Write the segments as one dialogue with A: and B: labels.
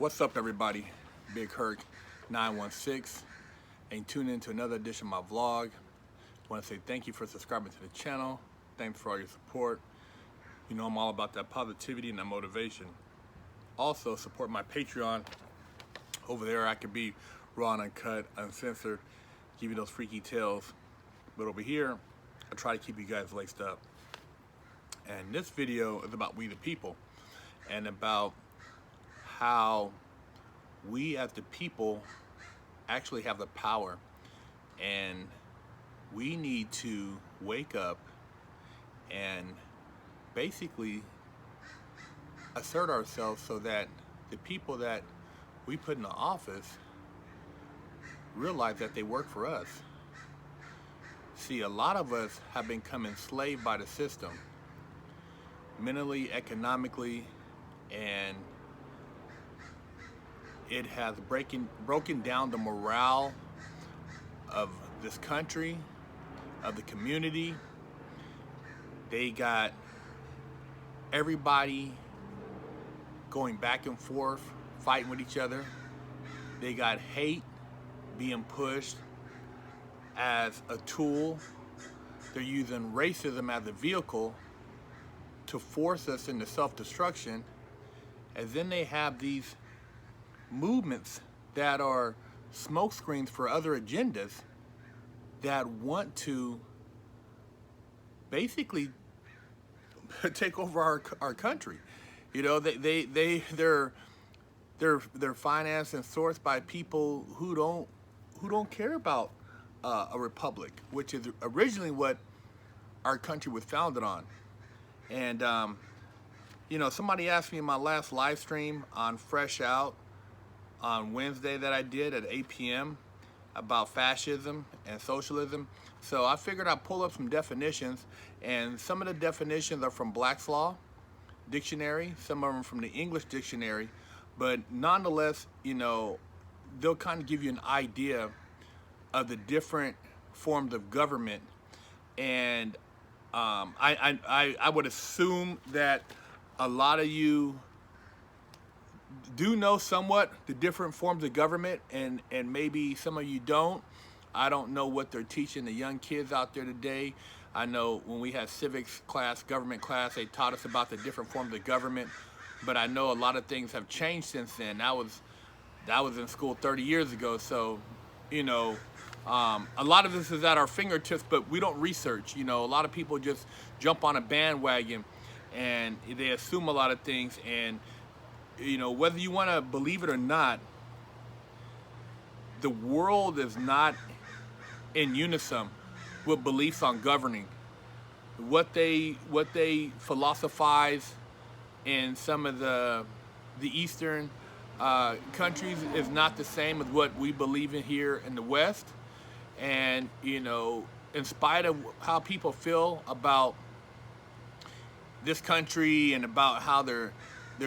A: What's up, everybody? Big Herc 916, and tune in to another edition of my vlog. I want to say thank you for subscribing to the channel. Thanks for all your support. You know I'm all about that positivity and that motivation. Also, support my Patreon. Over there, I can be raw and uncut, uncensored, give you those freaky tales. But over here, I try to keep you guys laced up. And this video is about we the people, and about how we as the people actually have the power, and we need to wake up and basically assert ourselves so that the people that we put in the office realize that they work for us. See, a lot of us have become enslaved by the system, mentally, economically, and it has broken down the morale of this country, of the community. They got everybody going back and forth, fighting with each other. They got hate being pushed as a tool. They're using racism as a vehicle to force us into self-destruction. And then they have these movements that are smokescreens for other agendas that want to basically take over our country. You know, they're financed and sourced by people who don't care about a republic, which is originally what our country was founded on. And you know, somebody asked me in my last live stream on Fresh Out on Wednesday that I did at 8 p.m. about fascism and socialism. So I figured I'd pull up some definitions, and some of the definitions are from Black's Law Dictionary, some of them from the English Dictionary, but nonetheless, you know, they'll kind of give you an idea of the different forms of government. And I would assume that a lot of you do know somewhat the different forms of government, and maybe some of you don't. I don't know what they're teaching the young kids out there today. I know when we had civics class, government class, they taught us about the different forms of government, but I know a lot of things have changed since then. That was in school 30 years ago. So, you know, a lot of this is at our fingertips, but we don't research. You know, a lot of people just jump on a bandwagon and they assume a lot of things. And you know, whether you want to believe it or not, the world is not in unison with beliefs on governing. What they philosophize in some of the Eastern countries is not the same as what we believe in here in the West. And you know, in spite of how people feel about this country and about how they're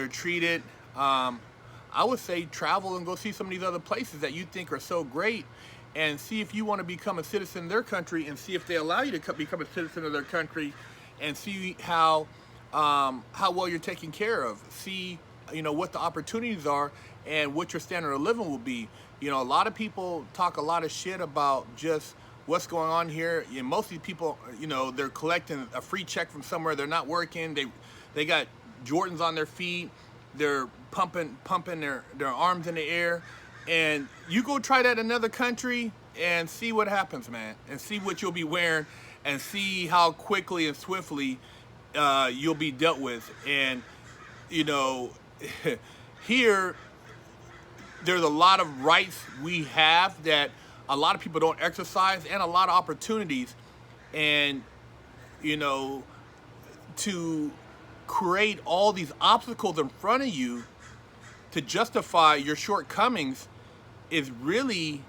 A: treated, I would say travel and go see some of these other places that you think are so great, and see if you want to become a citizen of their country, and see if they allow you to become a citizen of their country, and see how well you're taken care of. See, you know, what the opportunities are and what your standard of living will be. You know, a lot of people talk a lot of shit about just what's going on here. And most of these people, you know, they're collecting a free check from somewhere. They're not working. They got Jordans on their feet. They're pumping their arms in the air. And you go try that in another country and see what happens, man. And see what you'll be wearing, and see how quickly and swiftly you'll be dealt with. And, you know, here, there's a lot of rights we have that a lot of people don't exercise, and a lot of opportunities. And, you know, to create all these obstacles in front of you to justify your shortcomings is really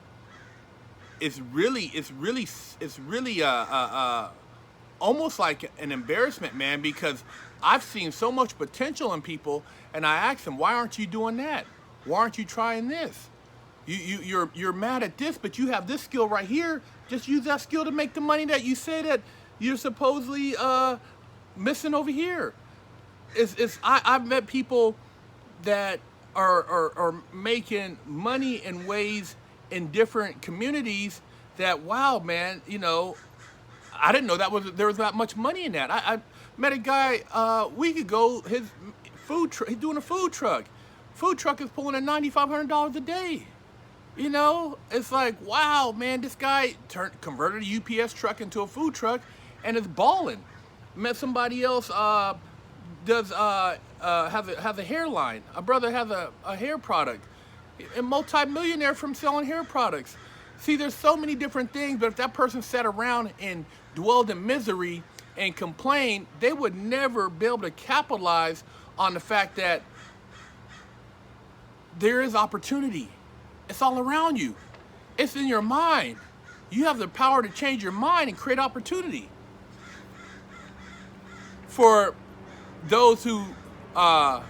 A: almost like an embarrassment, man, because I've seen so much potential in people, and I ask them, why aren't you doing that? Why aren't you trying this? You're mad at this, but you have this skill right here. Just use that skill to make the money that you say that you're supposedly missing over here. I've met people that are making money in ways in different communities that, wow, man, I didn't know there was that much money in that. I met a guy a week ago. His he's doing a food truck. Food truck is pulling in $9,500 a day. It's like, wow, man, this guy converted a UPS truck into a food truck and is balling. Met somebody else has a hairline. A brother has a hair product. A multi-millionaire from selling hair products. See, there's so many different things, but if that person sat around and dwelled in misery and complained, they would never be able to capitalize on the fact that there is opportunity. It's all around you. It's in your mind. You have the power to change your mind and create opportunity. For those who want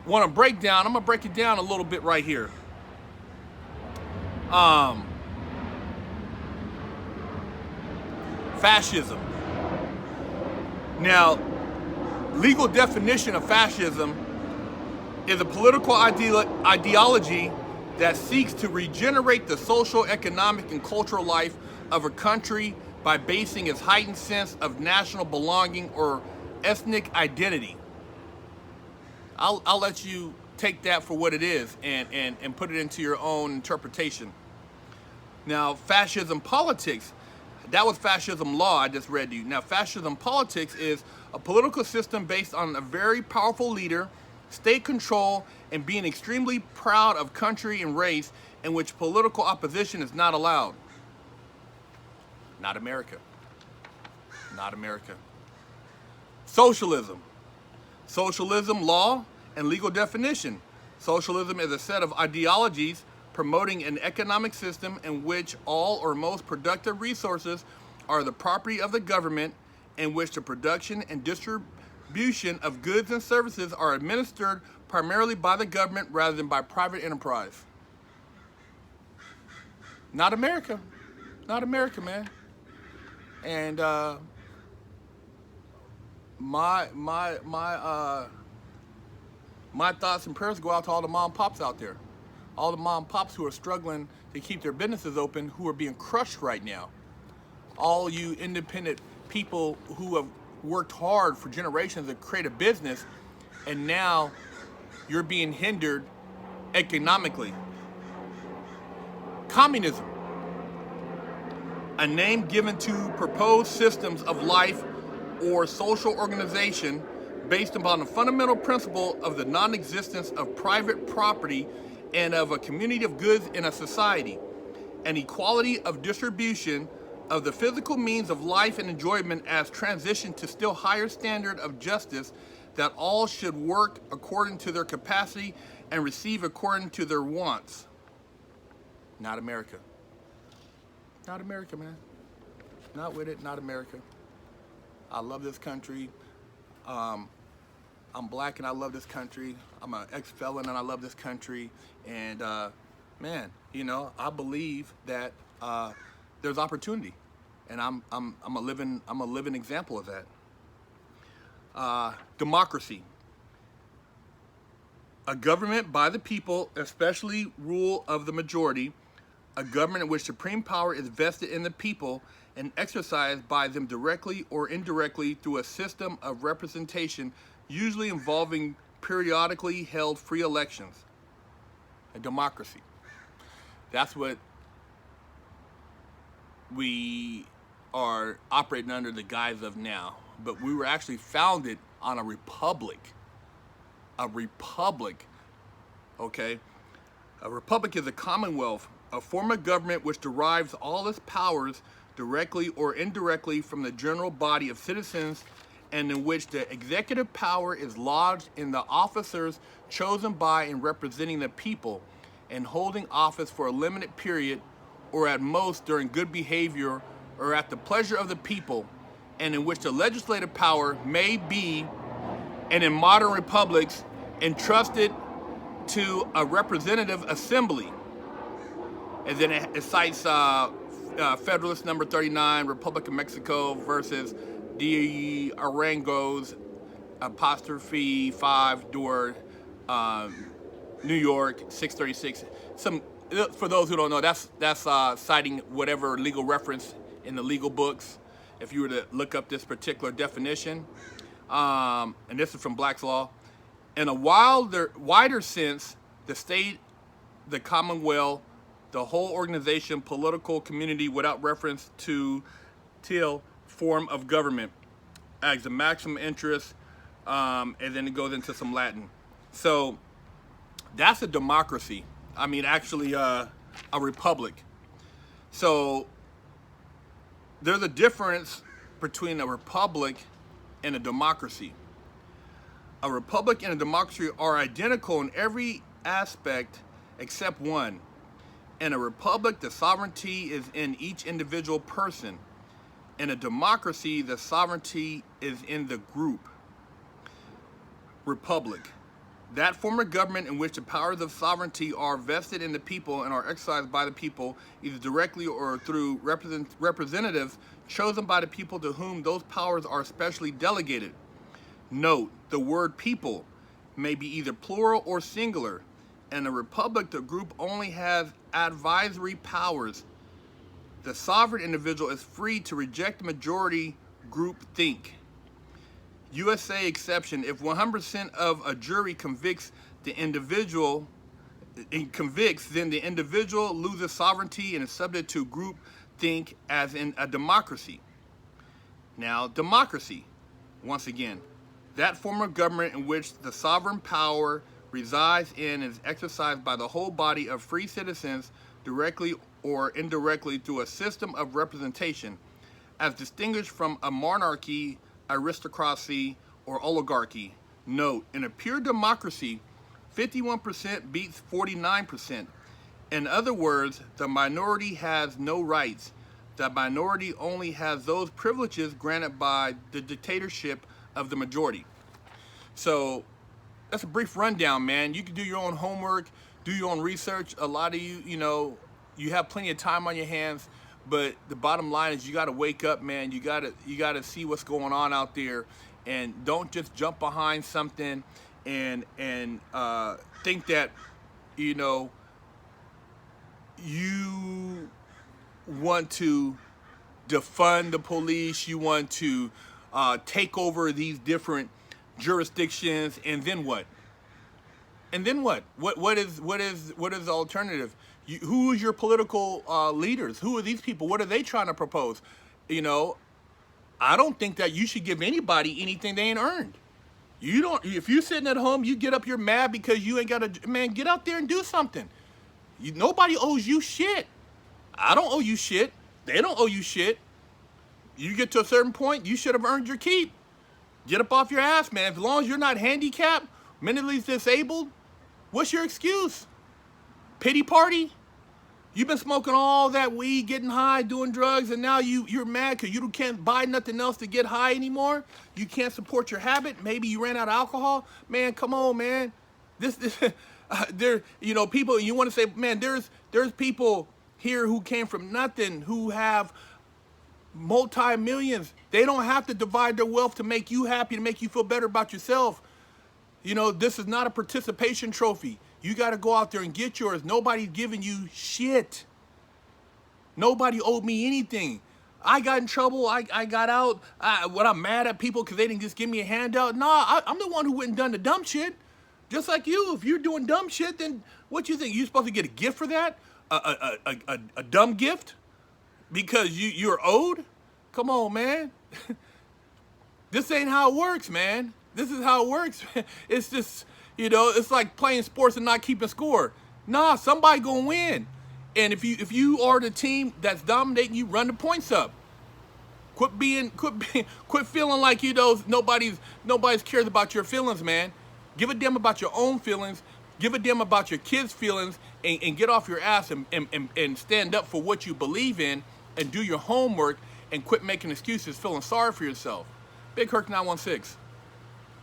A: to break down, I'm going to break it down a little bit right here. Fascism. Now, legal definition of fascism is a political ideology that seeks to regenerate the social, economic, and cultural life of a country by basing its heightened sense of national belonging or ethnic identity. I'll let you take that for what it is and put it into your own interpretation. Now, fascism politics, that was fascism law I just read to you. Now, fascism politics is a political system based on a very powerful leader, state control, and being extremely proud of country and race, in which political opposition is not allowed. Not America. Not America. Socialism. Socialism, law and legal definition. Socialism is a set of ideologies promoting an economic system in which all or most productive resources are the property of the government, in which the production and distribution of goods and services are administered primarily by the government rather than by private enterprise. Not America. Not America, man. And my thoughts and prayers go out to all the mom and pops out there. All the mom and pops who are struggling to keep their businesses open, who are being crushed right now. All you independent people who have worked hard for generations to create a business, and now you're being hindered economically. Communism. A name given to proposed systems of life or social organization based upon the fundamental principle of the non-existence of private property and of a community of goods in a society, and equality of distribution of the physical means of life and enjoyment as transition to still higher standard of justice, that all should work according to their capacity and receive according to their wants. Not America. Not America, man. Not with it, not America. I love this country. I'm black and I love this country. I'm an ex-felon and I love this country. And man, I believe that there's opportunity, and I'm a living example of that. Democracy. A government by the people, especially rule of the majority. A government in which supreme power is vested in the people and exercised by them directly or indirectly through a system of representation, usually involving periodically held free elections. A democracy. That's what we are operating under the guise of now. But we were actually founded on a republic. A republic, okay? A republic is a commonwealth, a form of government which derives all its powers directly or indirectly from the general body of citizens, and in which the executive power is lodged in the officers chosen by and representing the people, and holding office for a limited period, or at most during good behavior or at the pleasure of the people, and in which the legislative power may be, and in modern republics, entrusted to a representative assembly. And then it cites Federalist number 39, Republic of Mexico versus the Arangos, apostrophe 5 door New York, 636. For those who don't know, that's citing whatever legal reference in the legal books. If you were to look up this particular definition, and this is from Black's Law, in a wider sense, the state, the commonwealth, the whole organization, political community, without reference to till form of government, as the maximum interest, and then it goes into some Latin. So that's a democracy. I mean, actually, a republic. So there's a difference between a republic and a democracy. A republic and a democracy are identical in every aspect except one. In a republic, the sovereignty is in each individual person. In a democracy, the sovereignty is in the group. Republic. That form of government in which the powers of sovereignty are vested in the people and are exercised by the people, either directly or through representatives chosen by the people to whom those powers are specially delegated. Note, the word people may be either plural or singular. In a republic, the group only has advisory powers. The sovereign individual is free to reject the majority group think. USA exception: if 100% of a jury convicts, then the individual loses sovereignty and is subject to group think, as in a democracy. Now, democracy, once again, that form of government in which the sovereign power resides in and is exercised by the whole body of free citizens, directly or indirectly, through a system of representation, as distinguished from a monarchy, aristocracy, or oligarchy. Note, in a pure democracy, 51% beats 49%. In other words, the minority has no rights. The minority only has those privileges granted by the dictatorship of the majority. So that's a brief rundown, man. You can do your own homework, do your own research. A lot of you, you have plenty of time on your hands. But the bottom line is, you got to wake up, man. You got to see what's going on out there, and don't just jump behind something and think that you want to defund the police. You want to take over these different jurisdictions, and then what? And then what? What is the alternative? Who is your political leaders? Who are these people? What are they trying to propose? I don't think that you should give anybody anything they ain't earned. You don't. If you're sitting at home, you get up, you're mad because you ain't got a man. Get out there and do something. Nobody owes you shit. I don't owe you shit. They don't owe you shit. You get to a certain point, you should have earned your keep. Get up off your ass, man. As long as you're not handicapped, mentally disabled, what's your excuse? Pity party? You've been smoking all that weed, getting high, doing drugs, and now you're mad because you can't buy nothing else to get high anymore? You can't support your habit? Maybe you ran out of alcohol? Man, come on, man. People, you want to say, man, there's people here who came from nothing, who have multi-millions. They don't have to divide their wealth to make you happy, to make you feel better about yourself. This is not a participation trophy. You got to go out there and get yours. Nobody's giving you shit. Nobody owed me anything. I got in trouble. I got out. I'm mad at people because they didn't just give me a handout. Nah, I'm the one who went and done the dumb shit. Just like you. If you're doing dumb shit, then what you think? You're supposed to get a gift for that? A dumb gift? Because you're owed? Come on, man. This ain't how it works, man. This is how it works. It's just, it's like playing sports and not keeping score. Nah, somebody gonna win. And if you are the team that's dominating, you run the points up. Quit feeling like nobody's cares about your feelings, man. Give a damn about your own feelings. Give a damn about your kids' feelings, and get off your ass and stand up for what you believe in, and do your homework, and quit making excuses, feeling sorry for yourself. Big Herc 916.